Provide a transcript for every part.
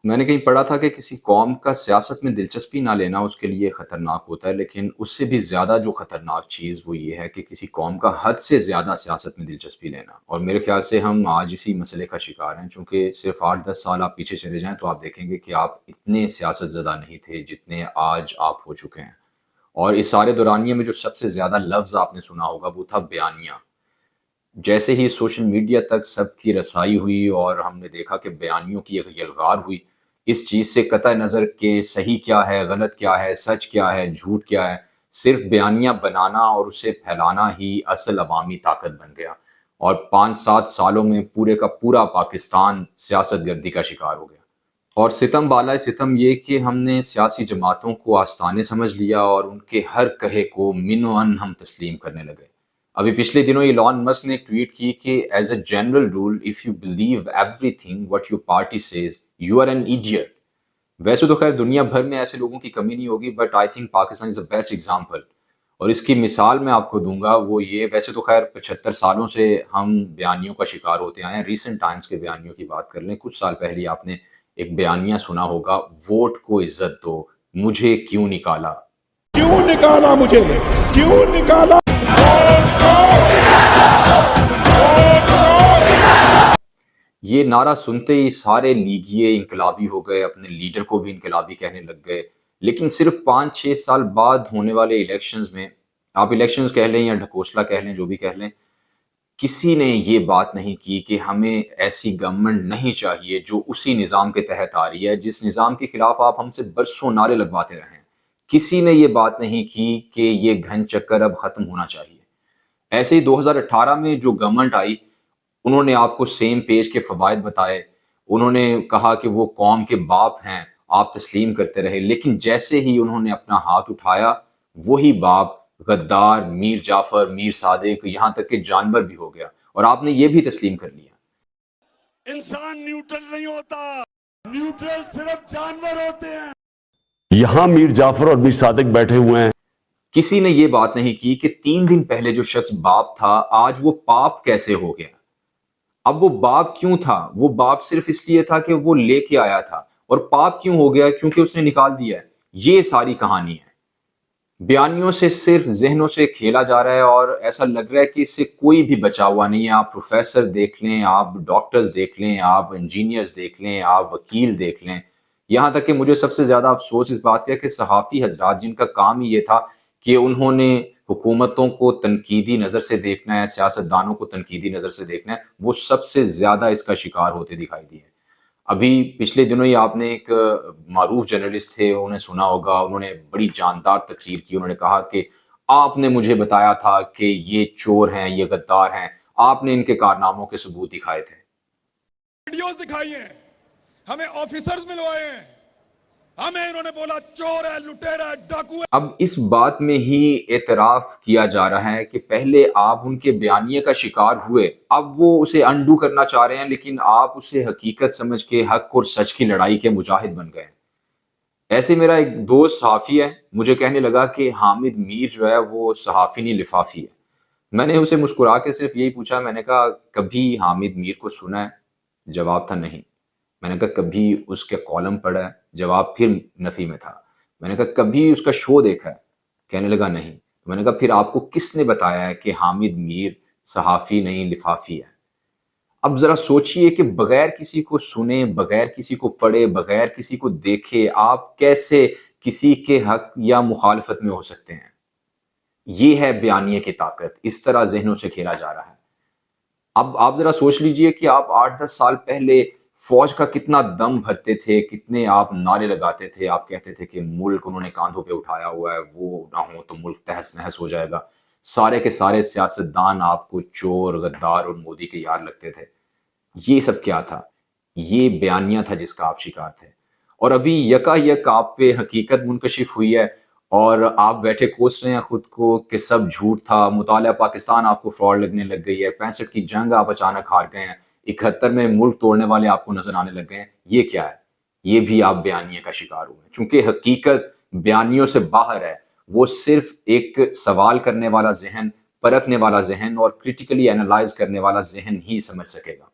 میں نے کہیں پڑھا تھا کہ کسی قوم کا سیاست میں دلچسپی نہ لینا اس کے لیے خطرناک ہوتا ہے، لیکن اس سے بھی زیادہ جو خطرناک چیز وہ یہ ہے کہ کسی قوم کا حد سے زیادہ سیاست میں دلچسپی لینا۔ اور میرے خیال سے ہم آج اسی مسئلے کا شکار ہیں، چونکہ صرف 8-10 سال آپ پیچھے چلے جائیں تو آپ دیکھیں گے کہ آپ اتنے سیاست زدہ نہیں تھے جتنے آج آپ ہو چکے ہیں۔ اور اس سارے دورانیے میں جو سب سے زیادہ لفظ آپ نے سنا ہوگا وہ تھا بیانیہ۔ جیسے ہی سوشل میڈیا تک سب کی رسائی ہوئی اور ہم نے دیکھا کہ بیانیوں کی ایک یلغار ہوئی، اس چیز سے قطع نظر کہ صحیح کیا ہے، غلط کیا ہے، سچ کیا ہے، جھوٹ کیا ہے، صرف بیانیہ بنانا اور اسے پھیلانا ہی اصل عوامی طاقت بن گیا۔ اور 5-7 سالوں میں پورے کا پورا پاکستان سیاست گردی کا شکار ہو گیا۔ اور ستم بالائے ستم یہ کہ ہم نے سیاسی جماعتوں کو آستانے سمجھ لیا اور ان کے ہر کہے کو من و ان ہم تسلیم کرنے لگے۔ ابھی پچھلے دنوں ایلان مسک نے ایک ٹویٹ کی کہ as a general rule of you believe everything what your party says you are an idiot. ویسے تو خیر دنیا بھر میں ایسے لوگوں کی کمی نہیں ہوگی، but I think Pakistan is a best example. اور اس کی مثال میں آپ کو دوں گا وہ یہ، ویسے تو خیر 75 سالوں سے ہم بیانیوں کا شکار ہوتے آئے ہیں۔ ریسنٹ ٹائمز کے بیانیوں کی بات کر لیں، کچھ سال پہلے آپ نے ایک بیانیہ سنا ہوگا، ووٹ کو عزت دو، مجھے کیوں نکالا، کیوں نکالا مجھے، کیوں نکالا۔ یہ نعرہ سنتے ہی سارے لیگیے انقلابی ہو گئے، اپنے لیڈر کو بھی انقلابی کہنے لگ گئے۔ لیکن صرف 5-6 سال بعد ہونے والے الیکشنز میں، آپ الیکشنز کہہ لیں یا ڈھکوسلا کہہ لیں، جو بھی کہہ لیں، کسی نے یہ بات نہیں کی کہ ہمیں ایسی گورنمنٹ نہیں چاہیے جو اسی نظام کے تحت آ رہی ہے جس نظام کے خلاف آپ ہم سے برسوں نعرے لگواتے رہے ہیں۔ کسی نے یہ بات نہیں کی کہ یہ گھن چکر اب ختم ہونا چاہیے۔ ایسے ہی 2018 میں جو گورنمنٹ آئی، انہوں نے آپ کو سیم پیج کے فوائد بتائے، انہوں نے کہا کہ وہ قوم کے باپ ہیں، آپ تسلیم کرتے رہے، لیکن جیسے ہی انہوں نے اپنا ہاتھ اٹھایا، وہی باپ غدار، میر جعفر، میر صادق، یہاں تک کہ جانور بھی ہو گیا، اور آپ نے یہ بھی تسلیم کر لیا۔ انسان نیوٹرل نہیں ہوتا، نیوٹرل صرف جانور ہوتے ہیں۔ یہاں میر جعفر اور میر صادق بیٹھے ہوئے ہیں۔ کسی نے یہ بات نہیں کی کہ 3 دن پہلے جو شخص باپ تھا آج وہ پاپ کیسے ہو گیا۔ اب وہ باپ کیوں تھا؟ وہ باپ صرف اس لیے تھا کہ وہ لے کے آیا تھا، اور پاپ کیوں ہو گیا؟ کیونکہ اس نے نکال دیا ہے۔ یہ ساری کہانی ہے۔ بیانیوں سے صرف ذہنوں سے کھیلا جا رہا ہے، اور ایسا لگ رہا ہے کہ اس سے کوئی بھی بچا ہوا نہیں ہے۔ آپ پروفیسر دیکھ لیں، آپ ڈاکٹرز دیکھ لیں، آپ انجینئرز دیکھ لیں، آپ وکیل دیکھ لیں، یہاں تک کہ مجھے سب سے زیادہ افسوس اس بات کا ہے کہ صحافی حضرات جن کا کام ہی یہ تھا کہ انہوں نے حکومتوں کو تنقیدی نظر سے دیکھنا ہے، سیاستدانوں کو تنقیدی نظر سے دیکھنا ہے، وہ سب سے زیادہ اس کا شکار ہوتے دکھائی دیے۔ ابھی پچھلے دنوں ہی آپ نے ایک معروف جرنلسٹ تھے، انہوں نے سنا ہوگا، انہوں نے بڑی جاندار تقریر کی، انہوں نے کہا کہ آپ نے مجھے بتایا تھا کہ یہ چور ہیں، یہ غدار ہیں، آپ نے ان کے کارناموں کے ثبوت دکھائے تھے، ویڈیوز دکھائی ہیں، ہمیں آفیسرز ملوائے ہیں، ہمیں انہوں نے بولا چور ہے، لٹیرا ہے، ڈاکو ہے۔ اب اس بات میں ہی اعتراف کیا جا رہا ہے کہ پہلے آپ ان کے بیانیے کا شکار ہوئے، اب وہ اسے انڈو کرنا چاہ رہے ہیں، لیکن آپ اسے حقیقت سمجھ کے حق اور سچ کی لڑائی کے مجاہد بن گئے۔ ایسے میرا ایک دوست صحافی ہے، مجھے کہنے لگا کہ حامد میر جو ہے وہ صحافی نہیں لفافی ہے۔ میں نے اسے مسکرا کے صرف یہی پوچھا، میں نے کہا کبھی حامد میر کو سنا ہے؟ جواب تھا نہیں۔ میں نے کہا کبھی اس کے کالم پڑھا ہے؟ جواب پھر نفی میں تھا۔ میں نے کہا کبھی اس کا شو دیکھا ہے؟ کہنے لگا نہیں۔ میں نے کہا پھر آپ کو کس نے بتایا ہے کہ حامد میر صحافی نہیں لفافی ہے؟ اب ذرا سوچئے کہ بغیر کسی کو سنے، بغیر کسی کو پڑھے، بغیر کسی کو دیکھے آپ کیسے کسی کے حق یا مخالفت میں ہو سکتے ہیں؟ یہ ہے بیانیے کی طاقت، اس طرح ذہنوں سے کھیلا جا رہا ہے۔ اب آپ ذرا سوچ لیجئے کہ آپ 8-10 سال پہلے فوج کا کتنا دم بھرتے تھے، کتنے آپ نعرے لگاتے تھے، آپ کہتے تھے کہ ملک انہوں نے کاندھوں پہ اٹھایا ہوا ہے، وہ نہ ہو تو ملک تہس نہس ہو جائے گا۔ سارے کے سارے سیاستدان آپ کو چور، غدار اور مودی کے یار لگتے تھے۔ یہ سب کیا تھا؟ یہ بیانیہ تھا جس کا آپ شکار تھے۔ اور ابھی یکا یک آپ پہ حقیقت منکشف ہوئی ہے، اور آپ بیٹھے کوس رہے ہیں خود کو کہ سب جھوٹ تھا، مطالعہ پاکستان آپ کو فراڈ لگنے لگ گئی ہے، 65 کی جنگ آپ اچانک ہار گئے ہیں، 71 میں ملک توڑنے والے آپ کو نظر آنے لگ گئے ہیں۔ یہ کیا ہے؟ یہ بھی آپ بیانیے کا شکار ہوئے، چونکہ حقیقت بیانیوں سے باہر ہے۔ وہ صرف ایک سوال کرنے والا ذہن، پرکھنے والا ذہن اور کریٹیکلی اینالائز کرنے والا ذہن ہی سمجھ سکے گا۔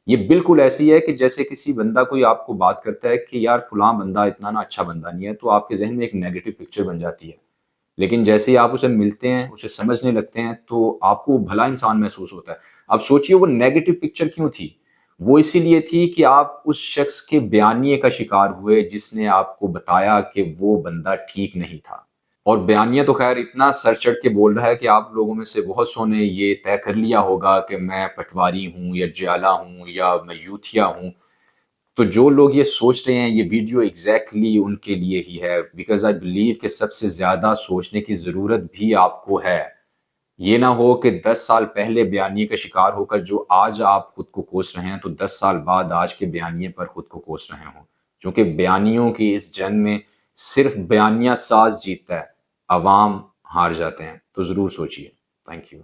یہ بالکل ایسی ہے کہ جیسے کسی بندہ کوئی آپ کو بات کرتا ہے کہ یار فلاں بندہ اتنا نا اچھا بندہ نہیں ہے، تو آپ کے ذہن میں ایک نیگیٹو پکچر بن جاتی ہے، لیکن جیسے ہی آپ اسے ملتے ہیں، اسے سمجھنے لگتے ہیں، تو آپ کو بھلا انسان محسوس ہوتا ہے۔ اب سوچئے وہ نیگیٹو پکچر کیوں تھی؟ وہ اسی لیے تھی کہ آپ اس شخص کے بیانیے کا شکار ہوئے جس نے آپ کو بتایا کہ وہ بندہ ٹھیک نہیں تھا۔ اور بیانیہ تو خیر اتنا سر چڑھ کے بول رہا ہے کہ آپ لوگوں میں سے بہت سو نے یہ طے کر لیا ہوگا کہ میں پٹواری ہوں یا جیالہ ہوں یا میں یوتھیا ہوں۔ تو جو لوگ یہ سوچ رہے ہیں، یہ ویڈیو ایگزیکٹلی ان کے لیے ہی ہے، بیکاز آئی بلیو کہ سب سے زیادہ سوچنے کی ضرورت بھی آپ کو ہے۔ یہ نہ ہو کہ 10 سال پہلے بیانیے کا شکار ہو کر جو آج آپ خود کو کوس رہے ہیں، تو 10 سال بعد آج کے بیانیے پر خود کو کوس رہے ہوں، چونکہ بیانیوں کی اس جنگ میں صرف بیانیہ ساز جیتتا ہے، عوام ہار جاتے ہیں۔ تو ضرور سوچئے۔ Thank you.